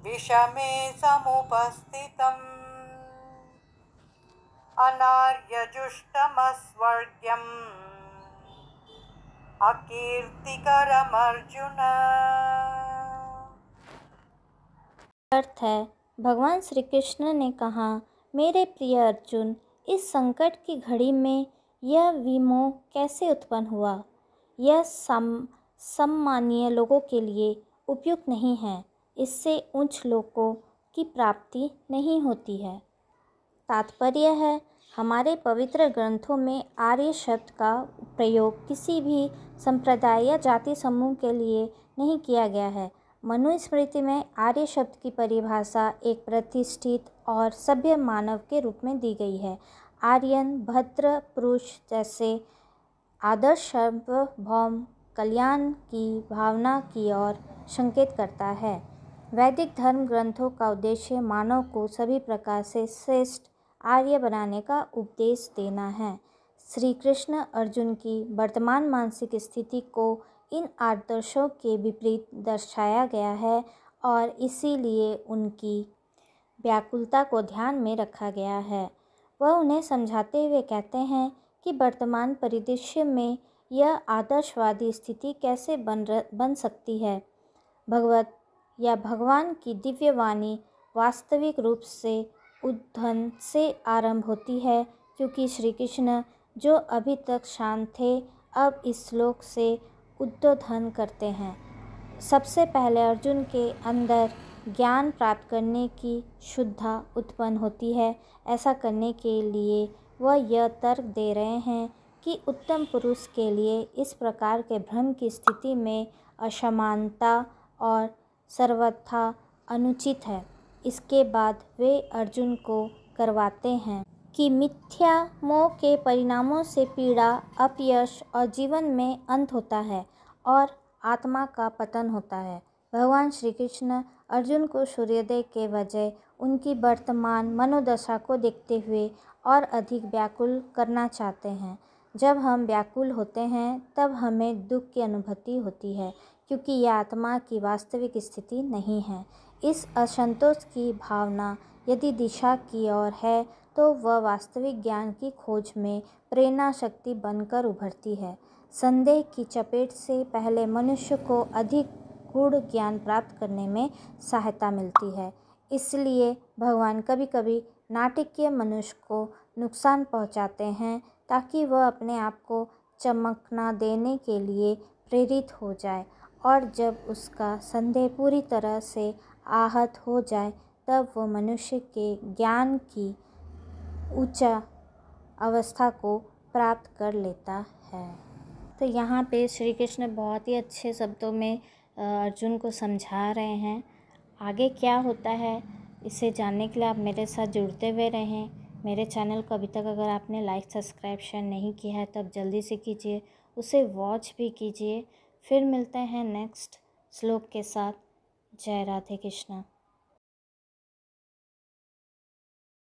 विषमे समुपस्थितम् अनार्यजुष्टमस्वर्ग्यम् अकीर्तिकरमर्जुन। अर्थ है, भगवान श्री कृष्ण ने कहा, मेरे प्रिय अर्जुन, इस संकट की घड़ी में यह विमोह कैसे उत्पन्न हुआ? यह सम्मानीय लोगों के लिए उपयुक्त नहीं है। इससे उच्च लोकों की प्राप्ति नहीं होती है। तात्पर्य है, हमारे पवित्र ग्रंथों में आर्य शब्द का प्रयोग किसी भी संप्रदाय या जाति समूह के लिए नहीं किया गया है। मनुस्मृति में आर्य शब्द की परिभाषा एक प्रतिष्ठित और सभ्य मानव के रूप में दी गई है। आर्यन भद्र पुरुष जैसे आदर्श सार्वभौम कल्याण की भावना की ओर संकेत करता है। वैदिक धर्म ग्रंथों का उद्देश्य मानव को सभी प्रकार से श्रेष्ठ आर्य बनाने का उपदेश देना है। श्री कृष्ण अर्जुन की वर्तमान मानसिक स्थिति को इन आदर्शों के विपरीत दर्शाया गया है और इसीलिए उनकी व्याकुलता को ध्यान में रखा गया है। वह उन्हें समझाते हुए कहते हैं कि वर्तमान परिदृश्य में यह आदर्शवादी स्थिति कैसे बन सकती है। भगवत या भगवान की दिव्य वाणी वास्तविक रूप से उद्धन से आरंभ होती है, क्योंकि श्री कृष्ण जो अभी तक शांत थे अब इस श्लोक से उद्बोधन करते हैं। सबसे पहले अर्जुन के अंदर ज्ञान प्राप्त करने की शुद्धता उत्पन्न होती है। ऐसा करने के लिए वह यह तर्क दे रहे हैं कि उत्तम पुरुष के लिए इस प्रकार के भ्रम की स्थिति में असमानता और सर्वथा अनुचित है। इसके बाद वे अर्जुन को करवाते हैं कि मिथ्या मोह के परिणामों से पीड़ा, अपयश और जीवन में अंत होता है और आत्मा का पतन होता है। भगवान श्री कृष्ण अर्जुन को सूर्योदय के बजाय उनकी वर्तमान मनोदशा को देखते हुए और अधिक व्याकुल करना चाहते हैं। जब हम व्याकुल होते हैं तब हमें दुख की अनुभूति होती है, क्योंकि यह आत्मा की वास्तविक स्थिति नहीं है। इस असंतोष की भावना यदि दिशा की ओर है तो वह वास्तविक ज्ञान की खोज में प्रेरणा शक्ति बनकर उभरती है। संदेह की चपेट से पहले मनुष्य को अधिक गूढ़ ज्ञान प्राप्त करने में सहायता मिलती है। इसलिए भगवान कभी कभी नाटकीय मनुष्य को नुकसान पहुंचाते हैं ताकि वह अपने आप को चमकना देने के लिए प्रेरित हो जाए, और जब उसका संदेह पूरी तरह से आहत हो जाए तब वह मनुष्य के ज्ञान की उच्च अवस्था को प्राप्त कर लेता है। तो यहाँ पे श्री कृष्ण बहुत ही अच्छे शब्दों में अर्जुन को समझा रहे हैं। आगे क्या होता है इसे जानने के लिए आप मेरे साथ जुड़ते हुए रहें। मेरे चैनल को अभी तक अगर आपने लाइक सब्सक्राइब शेयर नहीं किया है तब जल्दी से कीजिए, उसे वॉच भी कीजिए। फिर मिलते हैं नेक्स्ट श्लोक के साथ। जय राधे कृष्णा।